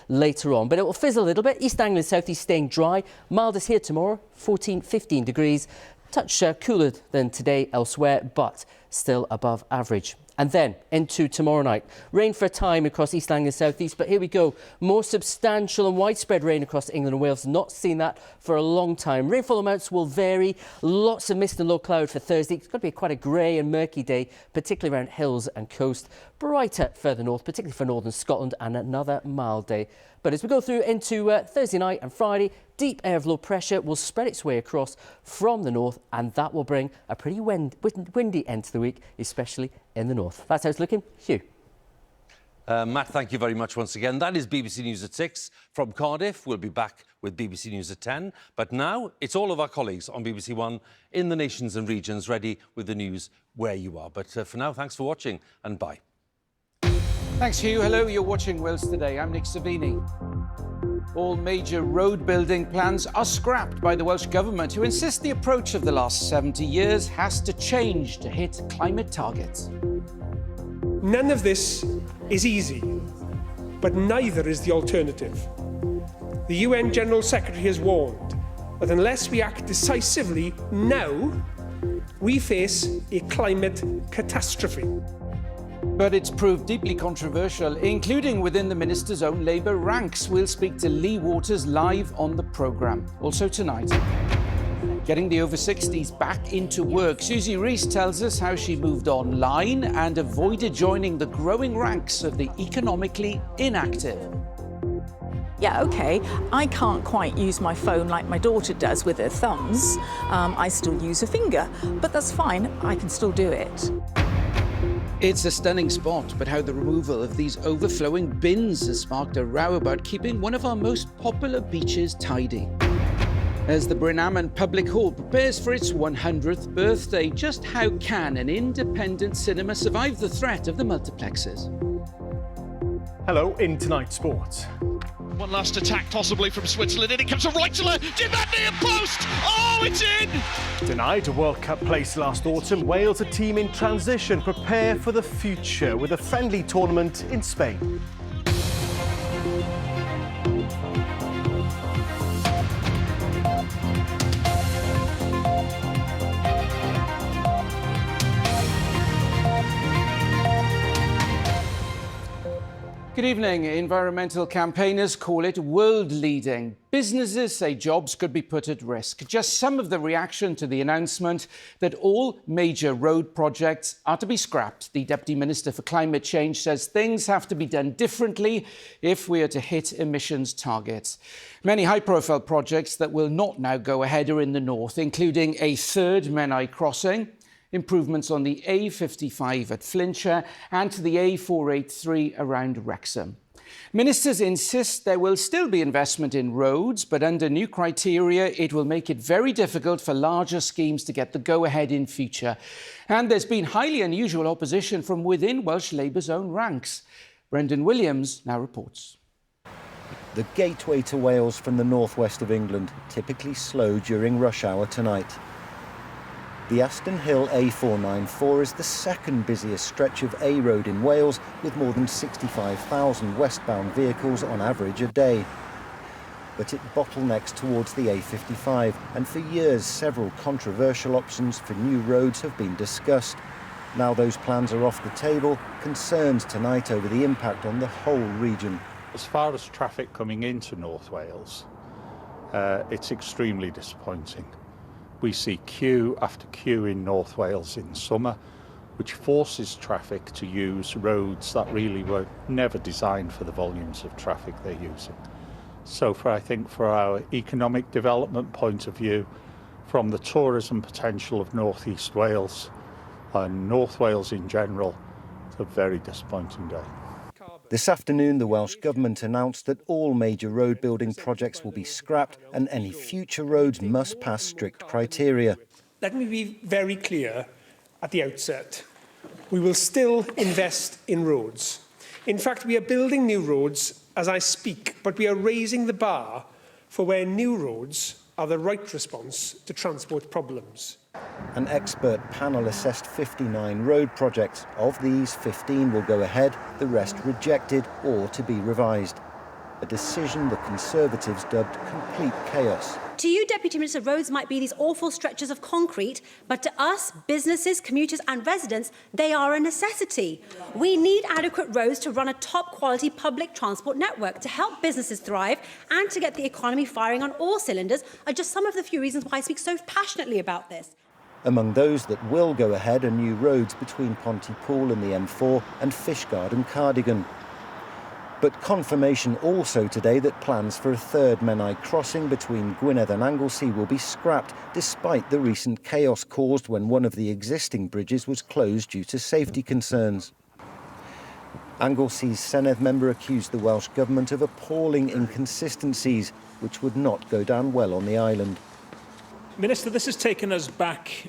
later on, but it will fizzle a little bit. East Anglia South East staying dry. Mildest here tomorrow, 14-15 degrees. Touch cooler than today elsewhere, but still above average. And then into tomorrow night. Rain for a time across East Anglia South East, but here we go. More substantial and widespread rain across England and Wales. Not seen that for a long time. Rainfall amounts will vary. Lots of mist and low cloud for Thursday. It's going to be quite a grey and murky day, particularly around hills and coast. Brighter further north, particularly for northern Scotland, and another mild day. But as we go through into Thursday night and Friday, deep air of low pressure will spread its way across from the north, and that will bring a pretty windy end to the week, especially in the north. That's how it's looking. Hugh. Matt, thank you very much once again. That is BBC News at 6 from Cardiff. We'll be back with BBC News at 10. But now it's all of our colleagues on BBC One in the nations and regions ready with the news where you are. But for now, thanks for watching and bye. Thanks, Hugh. Hello, you're watching Wales Today. I'm Nick Servini. All major road building plans are scrapped by the Welsh Government, who insist the approach of the last 70 years has to change to hit climate targets. None of this is easy, but neither is the alternative. The UN General Secretary has warned that unless we act decisively now, we face a climate catastrophe. But it's proved deeply controversial, including within the Minister's own Labour ranks. We'll speak to Lee Waters live on the programme. Also tonight, getting the over 60s back into work. Susie Rees tells us how she moved online and avoided joining the growing ranks of the economically inactive. Yeah, OK, I can't quite use my phone like my daughter does with her thumbs. I still use a finger, but that's fine. I can still do it. It's a stunning spot, but how the removal of these overflowing bins has sparked a row about keeping one of our most popular beaches tidy. As the Brynaman Public Hall prepares for its 100th birthday, just how can an independent cinema survive the threat of the multiplexes? Hello, in tonight's sport. One last attack possibly from Switzerland, and it comes to right to left. Jim that near post! Oh, it's in! Denied a World Cup place last autumn, Wales, a team in transition, prepare for the future with a friendly tournament in Spain. Good evening. Environmental campaigners call it world-leading. Businesses say jobs could be put at risk. Just some of the reaction to the announcement that all major road projects are to be scrapped. The Deputy Minister for Climate Change says things have to be done differently if we are to hit emissions targets. Many high-profile projects that will not now go ahead are in the north, including a third Menai crossing, improvements on the A55 at Flintshire and to the A483 around Wrexham. Ministers insist there will still be investment in roads, but under new criteria, it will make it very difficult for larger schemes to get the go-ahead in future. And there's been highly unusual opposition from within Welsh Labour's own ranks. Brendan Williams now reports. The gateway to Wales from the northwest of England, typically slow during rush hour tonight. The Aston Hill A494 is the second busiest stretch of A road in Wales, with more than 65,000 westbound vehicles on average a day. But it bottlenecks towards the A55, and for years several controversial options for new roads have been discussed. Now those plans are off the table, concerns tonight over the impact on the whole region. As far as traffic coming into North Wales, it's extremely disappointing. We see queue after queue in North Wales in summer, which forces traffic to use roads that really were never designed for the volumes of traffic they're using. So I think for our economic development point of view, from the tourism potential of North East Wales and North Wales in general, it's a very disappointing day. This afternoon, the Welsh Government announced that all major road building projects will be scrapped and any future roads must pass strict criteria. Let me be very clear at the outset. We will still invest in roads. In fact, we are building new roads as I speak, but we are raising the bar for where new roads are the right response to transport problems. An expert panel assessed 59 road projects. Of these, 15 will go ahead, the rest rejected or to be revised. a decision the Conservatives dubbed complete chaos. To you, Deputy Minister, roads might be these awful stretches of concrete, but to us, businesses, commuters and residents, they are a necessity. We need adequate roads to run a top-quality public transport network, to help businesses thrive and to get the economy firing on all cylinders are just some of the few reasons why I speak so passionately about this. Among those that will go ahead are new roads between Pontypool and the M4 and Fishguard and Cardigan. But confirmation also today that plans for a third Menai crossing between Gwynedd and Anglesey will be scrapped, despite the recent chaos caused when one of the existing bridges was closed due to safety concerns. Anglesey's Senedd member accused the Welsh Government of appalling inconsistencies, which would not go down well on the island. Minister, this has taken us back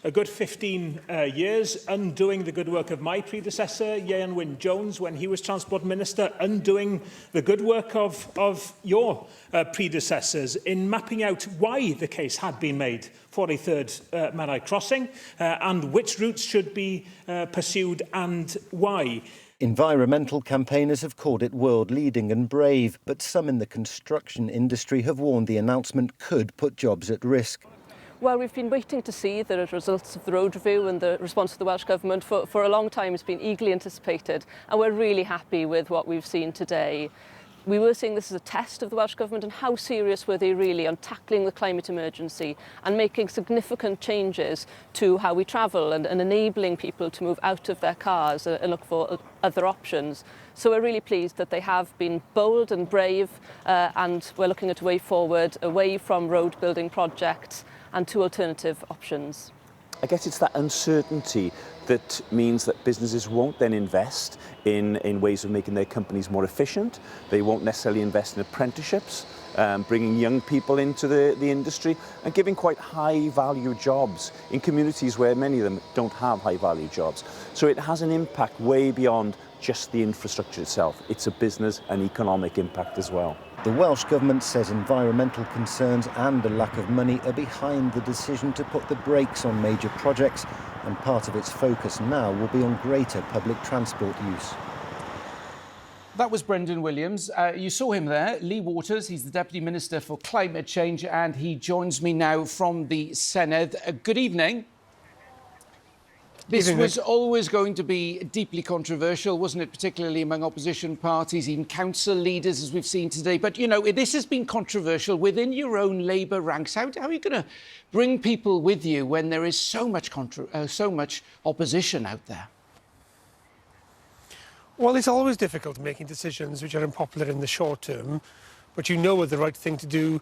a good 15 years, undoing the good work of my predecessor, Ieuan Wyn Jones, when he was Transport Minister, undoing the good work of your predecessors in mapping out why the case had been made for a third Menai crossing and which routes should be pursued and why. Environmental campaigners have called it world-leading and brave, but some in the construction industry have warned the announcement could put jobs at risk. Well, we've been waiting to see the results of the road review and the response of the Welsh Government for a long time. It's been eagerly anticipated, and we're really happy with what we've seen today. We were seeing this as a test of the Welsh Government and how serious were they really on tackling the climate emergency and making significant changes to how we travel and enabling people to move out of their cars and look for other options. So we're really pleased that they have been bold and brave and we're looking at a way forward, away from road building projects and to alternative options. I guess it's that uncertainty that means that businesses won't then invest in ways of making their companies more efficient. They won't necessarily invest in apprenticeships, bringing young people into the industry and giving quite high-value jobs in communities where many of them don't have high-value jobs. So it has an impact way beyond just the infrastructure itself. It's a business and economic impact as well. The Welsh Government says environmental concerns and a lack of money are behind the decision to put the brakes on major projects, and part of its focus now will be on greater public transport use. That was Brendan Williams. You saw him there. Lee Waters, he's the Deputy Minister for Climate Change, and he joins me now from the Senedd. Good evening. This was always going to be deeply controversial, wasn't it? Particularly among opposition parties, even council leaders, as we've seen today. But, you know, this has been controversial within your own Labour ranks. How are you going to bring people with you when there is so much opposition out there? Well, it's always difficult making decisions which are unpopular in the short term, but you know are the right thing to do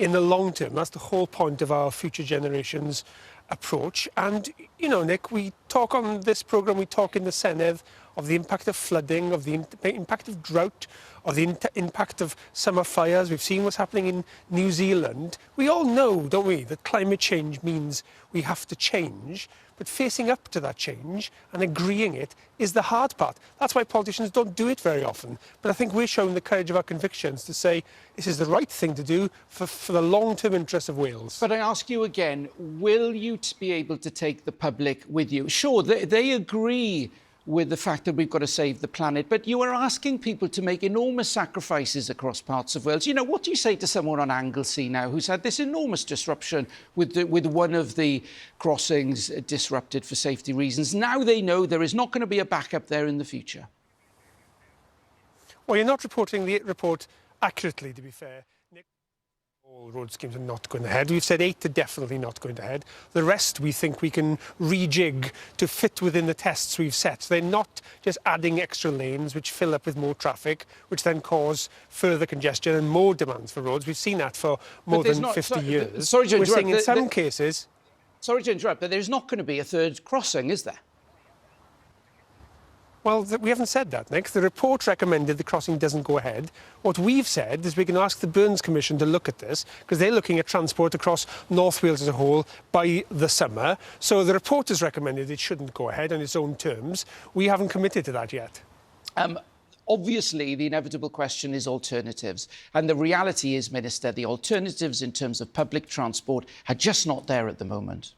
in the long term. That's the whole point of our future generations approach. And, you know, Nick, we talk on this programme, we talk in the Senedd of the impact of flooding, of the impact of drought, of the impact of summer fires. We've seen what's happening in New Zealand. We all know, don't we, that climate change means we have to change, but facing up to that change and agreeing it is the hard part. That's why politicians don't do it very often. But I think we're showing the courage of our convictions to say this is the right thing to do for the long-term interests of Wales. But I ask you again, will you be able to take the public with you? Sure, they agree with the fact that we've got to save the planet, but you are asking people to make enormous sacrifices across parts of Wales. You know, what do you say to someone on Anglesey now who's had this enormous disruption with one of the crossings disrupted for safety reasons? Now they know there is not going to be a backup there in the future. Well, you're not reporting the report accurately, to be fair. Nick, all road schemes are not going ahead. We've said 8 are definitely not going ahead. The rest we think we can rejig to fit within the tests we've set. So they're not just adding extra lanes which fill up with more traffic, which then cause further congestion and more demands for roads. We've seen that for more than 50 years. Sorry to interrupt. We're seeing in some cases... Sorry to interrupt, but there's not going to be a third crossing, is there? Well, we haven't said that, Nick. The report recommended the crossing doesn't go ahead. What we've said is we can ask the Burns Commission to look at this, because they're looking at transport across North Wales as a whole by the summer. So the report has recommended it shouldn't go ahead on its own terms. We haven't committed to that yet. Obviously, the inevitable question is alternatives. And the reality is, Minister, the alternatives in terms of public transport are just not there at the moment.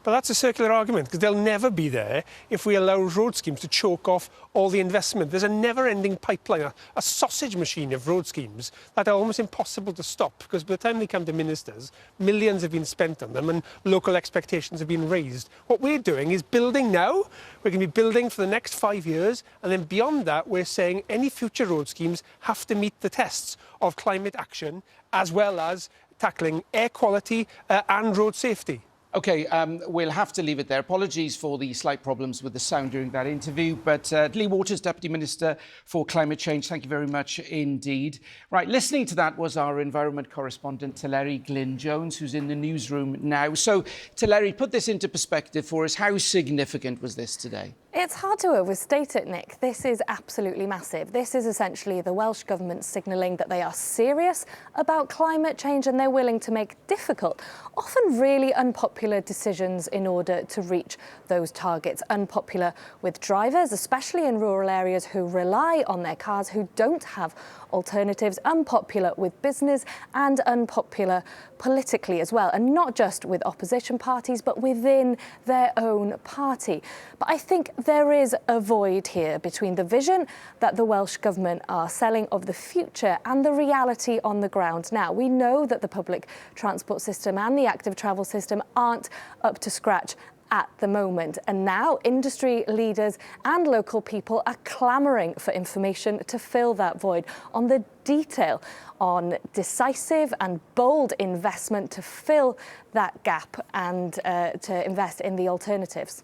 But that's a circular argument, because they'll never be there if we allow road schemes to choke off all the investment. There's a never-ending pipeline, a sausage machine of road schemes that are almost impossible to stop, because by the time they come to ministers, millions have been spent on them and local expectations have been raised. What we're doing is building now. We're going to be building for the next 5 years, and then beyond that, we're saying any future road schemes have to meet the tests of climate action, as well as tackling air quality and road safety. OK, we'll have to leave it there. Apologies for the slight problems with the sound during that interview. But Lee Waters, Deputy Minister for Climate Change, thank you very much indeed. Right, listening to that was our environment correspondent, Teleri Glyn-Jones, who's in the newsroom now. So, Teleri, put this into perspective for us. How significant was this today? It's hard to overstate it, Nick. This is absolutely massive. This is essentially the Welsh Government signalling that they are serious about climate change and they're willing to make difficult, often really unpopular decisions in order to reach those targets. Unpopular with drivers, especially in rural areas who rely on their cars, who don't have alternatives, unpopular with business and unpopular politically as well, and not just with opposition parties, but within their own party. But I think there is a void here between the vision that the Welsh Government are selling of the future and the reality on the ground now. We know that the public transport system and the active travel system aren't up to scratch at the moment. And now industry leaders and local people are clamouring for information to fill that void on the detail, on decisive and bold investment to fill that gap and to invest in the alternatives.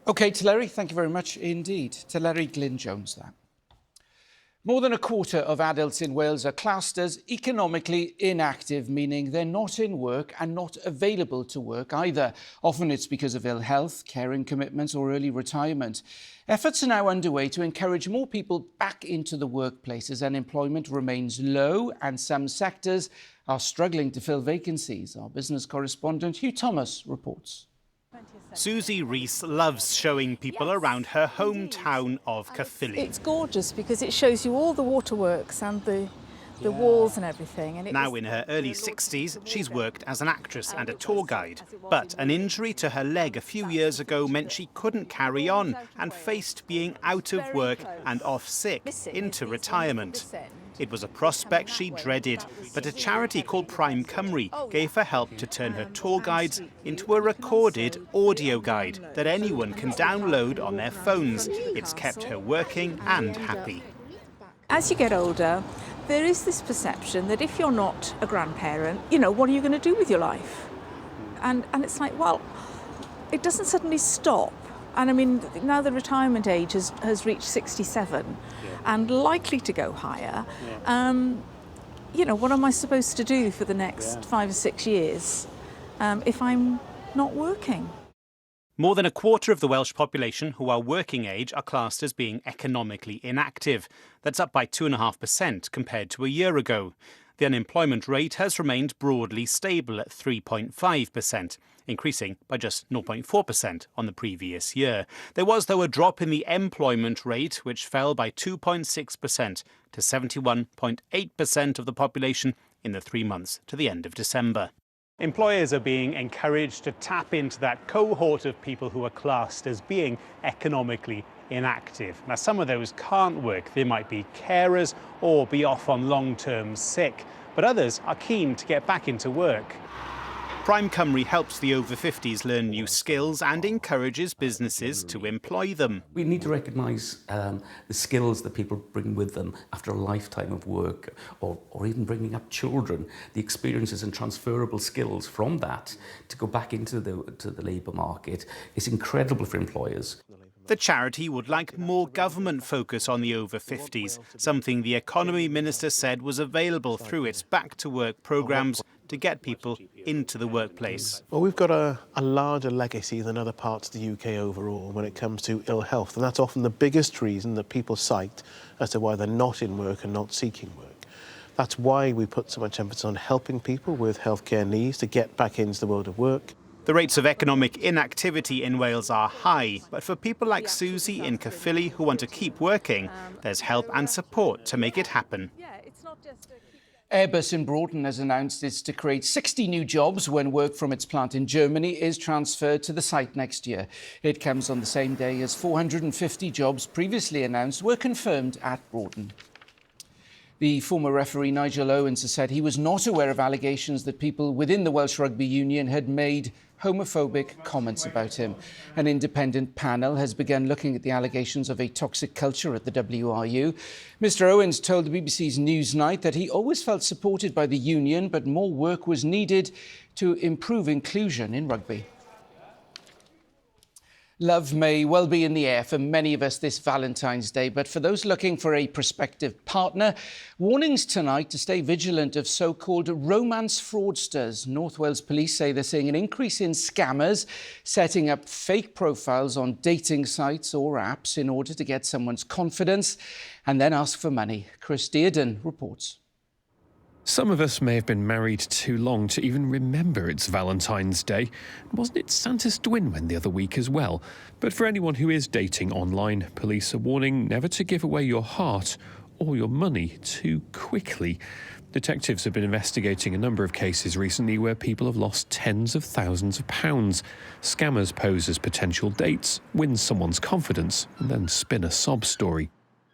OK, Teleri, thank you very much indeed. Teleri Glyn-Jones there. More than a quarter of adults in Wales are classed as economically inactive, meaning they're not in work and not available to work either. Often it's because of ill health, caring commitments or early retirement. Efforts are now underway to encourage more people back into the workplace as unemployment remains low and some sectors are struggling to fill vacancies. Our business correspondent Hugh Thomas reports. Susie Rees loves showing people around her hometown of Caerphilly. It's gorgeous because it shows you all the waterworks and the walls and everything. And now in her early 60s, she's worked as an actress and a tour guide. But an injury to her leg a few years ago meant she couldn't carry on and faced being out of work and off sick into retirement. It was a prospect she dreaded, but a charity called Prime Cymru gave her help to turn her tour guides into a recorded audio guide that anyone can download on their phones. It's kept her working and happy. As you get older, there is this perception that if you're not a grandparent, you know, what are you going to do with your life? And it's like, well, it doesn't suddenly stop. And I mean, now the retirement age has reached 67 and likely to go higher. You know, what am I supposed to do for the next 5 or 6 years if I'm not working? More than a quarter of the Welsh population who are working age are classed as being economically inactive. That's up by 2.5% compared to a year ago. The unemployment rate has remained broadly stable at 3.5%, increasing by just 0.4% on the previous year. There was, though, a drop in the employment rate, which fell by 2.6% to 71.8% of the population in the 3 months to the end of December. Employers are being encouraged to tap into that cohort of people who are classed as being economically inactive. Now, some of those can't work. They might be carers or be off on long-term sick, but others are keen to get back into work. Prime Cymru helps the over 50s learn new skills and encourages businesses to employ them. We need to recognise the skills that people bring with them after a lifetime of work or even bringing up children, the experiences and transferable skills from that to go back into the labour market is incredible for employers. The charity would like more government focus on the over 50s, something the Economy Minister said was available through its Back to Work programmes to get people into the workplace. Well, we've got a larger legacy than other parts of the UK overall when it comes to ill health, and that's often the biggest reason that people cite as to why they're not in work and not seeking work. That's why we put so much emphasis on helping people with healthcare needs to get back into the world of work. The rates of economic inactivity in Wales are high, but for people like Susie in Caerphilly who want to keep working, there's help and support to make it happen. Airbus in Broughton has announced it's to create 60 new jobs when work from its plant in Germany is transferred to the site next year. It comes on the same day as 450 jobs previously announced were confirmed at Broughton. The former referee Nigel Owens has said he was not aware of allegations that people within the Welsh Rugby Union had made homophobic comments about him. An independent panel has begun looking at the allegations of a toxic culture at the WRU. Mr Owens told the BBC's Newsnight that he always felt supported by the union, but more work was needed to improve inclusion in rugby. Love may well be in the air for many of us this Valentine's Day, but for those looking for a prospective partner, warnings tonight to stay vigilant of so-called romance fraudsters. North Wales Police say they're seeing an increase in scammers setting up fake profiles on dating sites or apps in order to get someone's confidence and then ask for money. Chris Dearden reports. Some of us may have been married too long to even remember it's Valentine's Day. Wasn't it Santa's Dwinwen the other week as well? But for anyone who is dating online, police are warning never to give away your heart or your money too quickly. Detectives have been investigating a number of cases recently where people have lost tens of thousands of pounds. Scammers pose as potential dates, win someone's confidence, and then spin a sob story.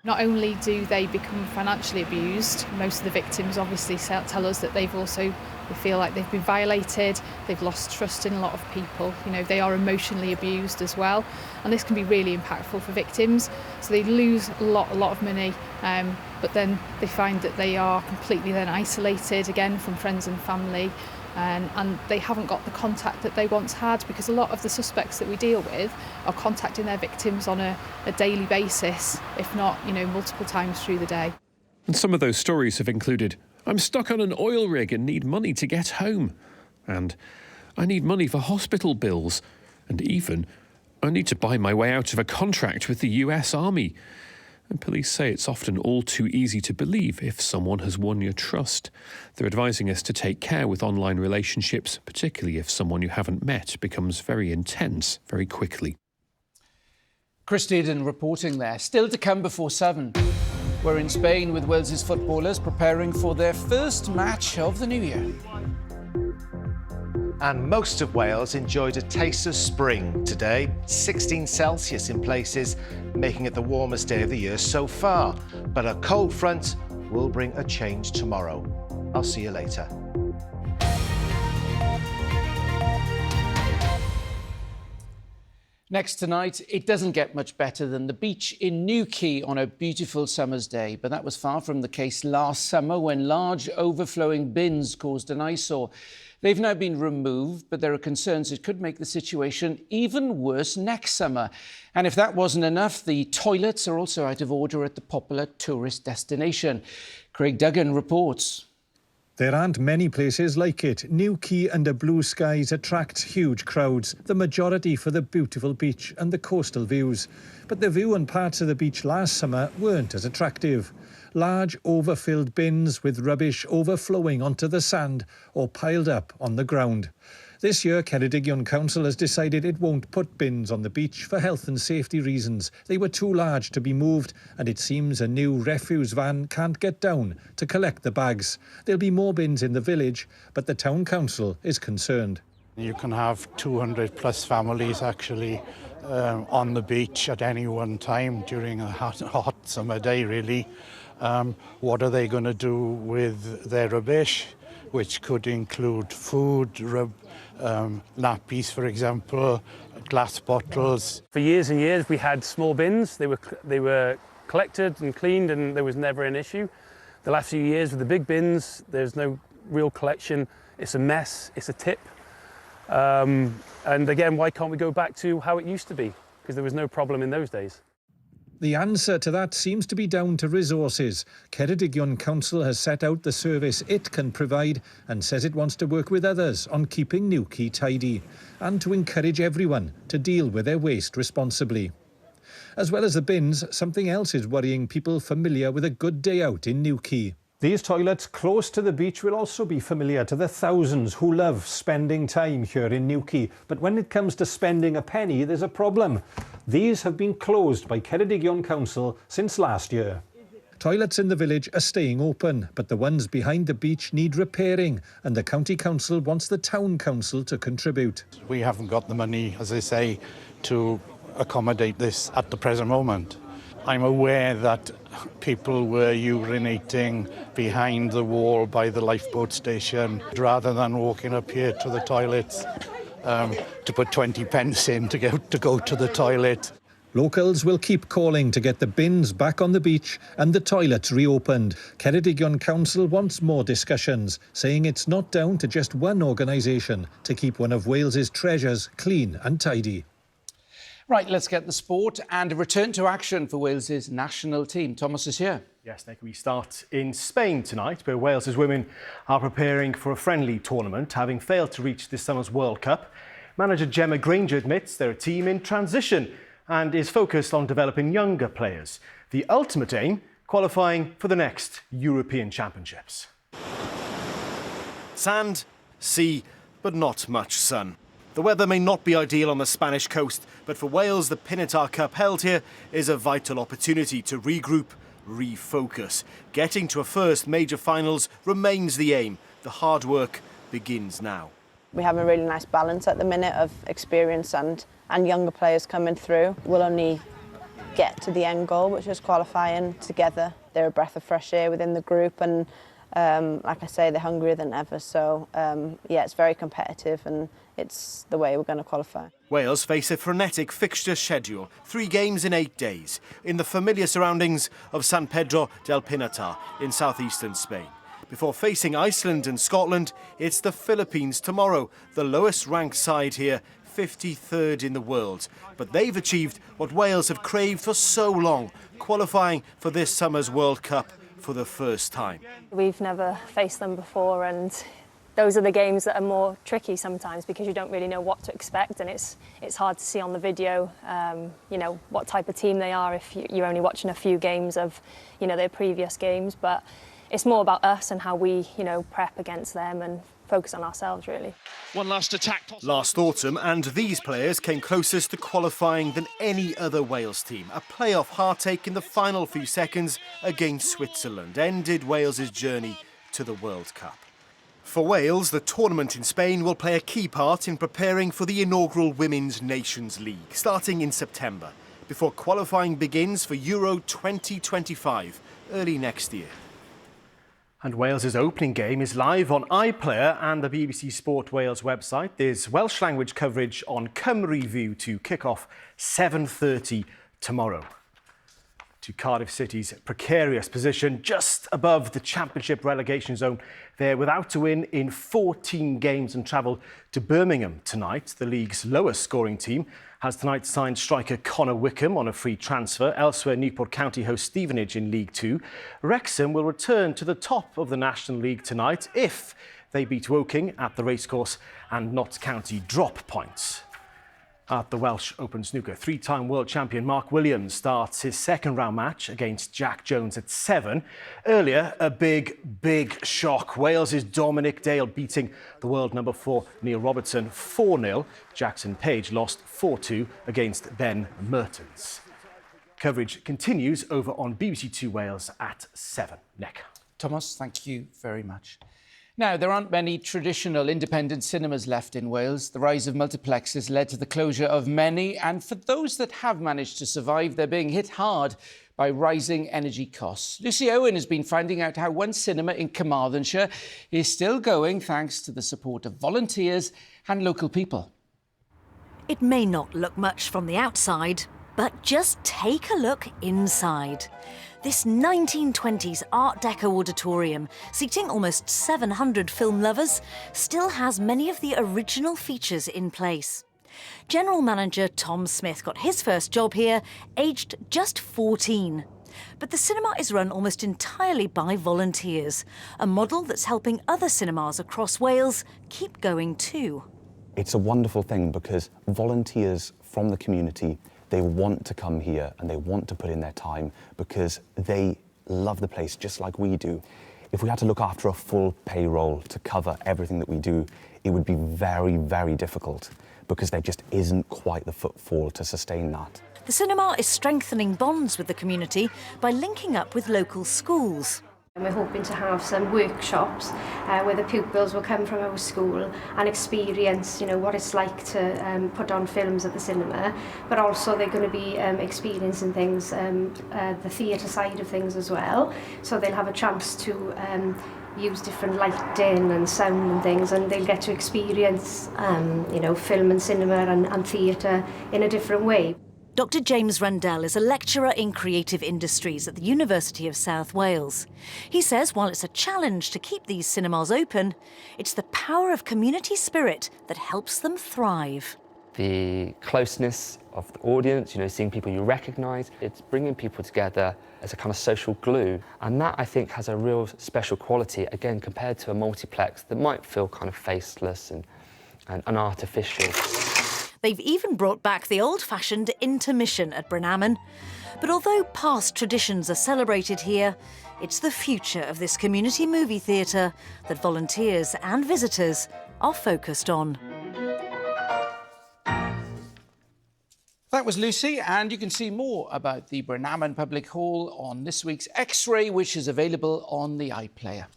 Not only do they become financially abused, most of the victims obviously tell us that they feel like they've been violated, they've lost trust in a lot of people. You know, they are emotionally abused as well, and this can be really impactful for victims. So they lose a lot of money, but then they find that they are completely then isolated again from friends and family. And they haven't got the contact that they once had, because a lot of the suspects that we deal with are contacting their victims on a daily basis, if not, multiple times through the day. And some of those stories have included, I'm stuck on an oil rig and need money to get home. And I need money for hospital bills. And even, I need to buy my way out of a contract with the US Army. And police say it's often all too easy to believe if someone has won your trust. They're advising us to take care with online relationships, particularly if someone you haven't met becomes very intense very quickly. Chris Dearden reporting there. Still to come before 7. We're in Spain with Wales's footballers preparing for their first match of the new year. And most of Wales enjoyed a taste of spring today. 16 Celsius in places, making it the warmest day of the year so far. But a cold front will bring a change tomorrow. I'll see you later. Next tonight, it doesn't get much better than the beach in Newquay on a beautiful summer's day. But that was far from the case last summer when large overflowing bins caused an eyesore. They've now been removed, but there are concerns it could make the situation even worse next summer. And if that wasn't enough, the toilets are also out of order at the popular tourist destination. Craig Duggan reports. There aren't many places like it. Newquay under blue skies attracts huge crowds, the majority for the beautiful beach and the coastal views. But the view on parts of the beach last summer weren't as attractive. Large overfilled bins with rubbish overflowing onto the sand or piled up on the ground. This year, Ceredigion Council has decided it won't put bins on the beach for health and safety reasons. They were too large to be moved, and it seems a new refuse van can't get down to collect the bags. There'll be more bins in the village, but the town council is concerned. You can have 200 plus families actually on the beach at any one time during a hot summer day, really. What are they going to do with their rubbish, which could include food, nappies, for example, glass bottles. For years and years, we had small bins. They were collected and cleaned, and there was never an issue. The last few years with the big bins, there's no real collection. It's a mess. It's a tip. And again, why can't we go back to how it used to be? Because there was no problem in those days. The answer to that seems to be down to resources. Ceredigion Council has set out the service it can provide and says it wants to work with others on keeping Newquay tidy and to encourage everyone to deal with their waste responsibly. As well as the bins, something else is worrying people familiar with a good day out in Newquay. These toilets close to the beach will also be familiar to the thousands who love spending time here in Newquay. But when it comes to spending a penny, there's a problem. These have been closed by Ceredigion Council since last year. Toilets in the village are staying open, but the ones behind the beach need repairing, and the county council wants the town council to contribute. We haven't got the money, as I say, to accommodate this at the present moment. I'm aware that people were urinating behind the wall by the lifeboat station rather than walking up here to the toilets to put 20 pence in to go to the toilet. Locals will keep calling to get the bins back on the beach and the toilets reopened. Ceredigion Council wants more discussions, saying it's not down to just one organisation to keep one of Wales's treasures clean and tidy. Right, let's get the sport and a return to action for Wales's national team. Thomas is here. Yes, Nick, we start in Spain tonight, where Wales's women are preparing for a friendly tournament, having failed to reach this summer's World Cup. Manager Gemma Granger admits they're a team in transition and is focused on developing younger players. The ultimate aim, qualifying for the next European Championships. Sand, sea, but not much sun. The weather may not be ideal on the Spanish coast, but for Wales, the Pinatar Cup held here is a vital opportunity to regroup, refocus. Getting to a first major finals remains the aim. The hard work begins now. We have a really nice balance at the minute of experience and younger players coming through. We'll only get to the end goal, which is qualifying together. They're a breath of fresh air within the group, and like I say, they're hungrier than ever. So yeah, it's very competitive, and it's the way we're going to qualify. Wales face a frenetic fixture schedule, 3 games in 8 days, in the familiar surroundings of San Pedro del Pinatar in southeastern Spain. Before facing Iceland and Scotland, it's the Philippines tomorrow, the lowest ranked side here, 53rd in the world. But they've achieved what Wales have craved for so long, qualifying for this summer's World Cup for the first time. We've never faced them before, and those are the games that are more tricky sometimes because you don't really know what to expect, and it's hard to see on the video, you know, what type of team they are if you're only watching a few games of, you know, their previous games. But it's more about us and how we, you know, prep against them and focus on ourselves, really. One last attack. Last autumn, and these players came closest to qualifying than any other Wales team. A playoff heartache in the final few seconds against Switzerland ended Wales's journey to the World Cup. For Wales, the tournament in Spain will play a key part in preparing for the inaugural Women's Nations League, starting in September, before qualifying begins for Euro 2025, early next year. And Wales's opening game is live on iPlayer and the BBC Sport Wales website. There's Welsh language coverage on Cymru View to kick off 7:30 tomorrow. To Cardiff City's precarious position just above the Championship relegation zone. They're without a win in 14 games and travel to Birmingham tonight. The league's lowest scoring team has tonight signed striker Connor Wickham on a free transfer. Elsewhere, Newport County host Stevenage in League Two. Wrexham will return to the top of the National League tonight if they beat Woking at the racecourse and Notts County drop points. At the Welsh Open Snooker, 3-time world champion Mark Williams starts his second round match against Jack Jones at 7. Earlier, a big shock. Wales's Dominic Dale beating the world number 4 Neil Robertson 4-0. Jackson Page lost 4-2 against Ben Mertens. Coverage continues over on BBC Two Wales at 7. Nick. Thomas, thank you very much. Now, there aren't many traditional independent cinemas left in Wales. The rise of multiplexes led to the closure of many, and for those that have managed to survive, they're being hit hard by rising energy costs. Lucy Owen has been finding out how one cinema in Carmarthenshire is still going thanks to the support of volunteers and local people. It may not look much from the outside, but just take a look inside. This 1920s Art Deco auditorium, seating almost 700 film lovers, still has many of the original features in place. General Manager Tom Smith got his first job here, aged just 14. But the cinema is run almost entirely by volunteers, a model that's helping other cinemas across Wales keep going too. It's a wonderful thing because volunteers from the community, they want to come here and they want to put in their time because they love the place just like we do. If we had to look after a full payroll to cover everything that we do, it would be very, very difficult because there just isn't quite the footfall to sustain that. The cinema is strengthening bonds with the community by linking up with local schools. And we're hoping to have some workshops where the pupils will come from our school and experience, what it's like to put on films at the cinema, but also they're going to be experiencing things, the theatre side of things as well. So they'll have a chance to use different lighting and sound and things, and they'll get to experience, film and cinema and theatre in a different way. Dr James Rundell is a lecturer in creative industries at the University of South Wales. He says while it's a challenge to keep these cinemas open, it's the power of community spirit that helps them thrive. The closeness of the audience, seeing people you recognise, it's bringing people together as a kind of social glue. And that, I think, has a real special quality, again, compared to a multiplex that might feel kind of faceless and artificial. They've even brought back the old-fashioned intermission at Brynaman. But although past traditions are celebrated here, it's the future of this community movie theatre that volunteers and visitors are focused on. That was Lucy, and you can see more about the Brynaman Public Hall on this week's X-Ray, which is available on the iPlayer.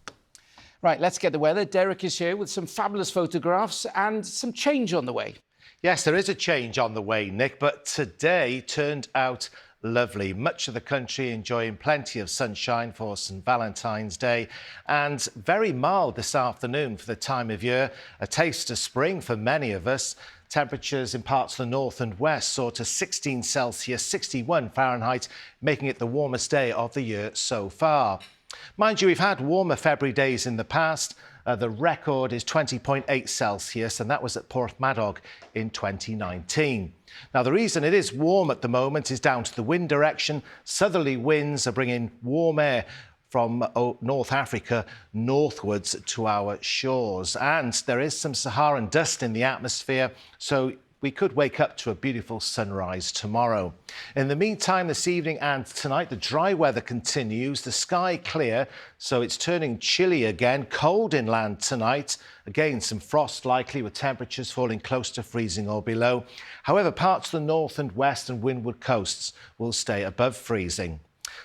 Right, let's get the weather. Derek is here with some fabulous photographs and some change on the way. Yes, there is a change on the way, Nick, but today turned out lovely. Much of the country enjoying plenty of sunshine for St Valentine's Day, and very mild this afternoon for the time of year. A taste of spring for many of us. Temperatures in parts of the north and west soared to 16 Celsius, 61 Fahrenheit, making it the warmest day of the year so far. Mind you, we've had warmer February days in the past. The record is 20.8 Celsius, and that was at Porthmadog in 2019. Now, the reason it is warm at the moment is down to the wind direction. Southerly winds are bringing warm air from North Africa northwards to our shores. And there is some Saharan dust in the atmosphere, so we could wake up to a beautiful sunrise tomorrow. In the meantime, this evening and tonight, the dry weather continues. The sky clear, so it's turning chilly again. Cold inland tonight. Again, some frost likely with temperatures falling close to freezing or below. However, parts of the north and west and windward coasts will stay above freezing.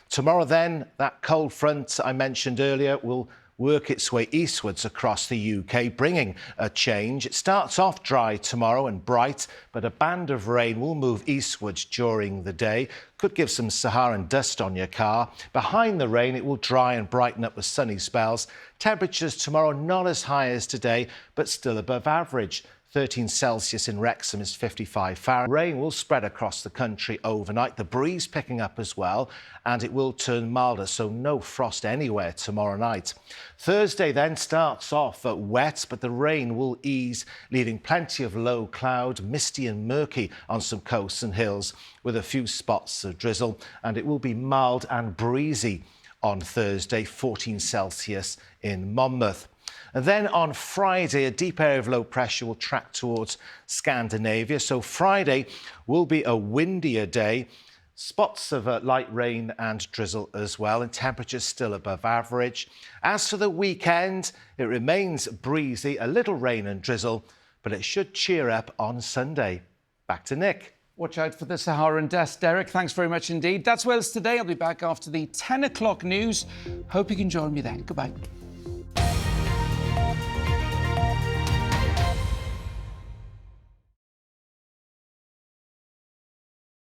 Tomorrow then, that cold front I mentioned earlier will work its way eastwards across the UK, bringing a change. It starts off dry tomorrow and bright, but a band of rain will move eastwards during the day. Could give some Saharan dust on your car. Behind the rain, it will dry and brighten up with sunny spells. Temperatures tomorrow not as high as today, but still above average. 13 Celsius in Wrexham is 55 Fahrenheit. Rain will spread across the country overnight, the breeze picking up as well, and it will turn milder, so no frost anywhere tomorrow night. Thursday then starts off wet, but the rain will ease, leaving plenty of low cloud, misty and murky on some coasts and hills, with a few spots of drizzle, and it will be mild and breezy on Thursday, 14 Celsius in Monmouth. And then on Friday, a deep area of low pressure will track towards Scandinavia. So Friday will be a windier day. Spots of light rain and drizzle as well, and temperatures still above average. As for the weekend, it remains breezy, a little rain and drizzle, but it should cheer up on Sunday. Back to Nick. Watch out for the Saharan dust, Derek. Thanks very much indeed. That's Wales Today. I'll be back after the 10 o'clock news. Hope you can join me then. Goodbye.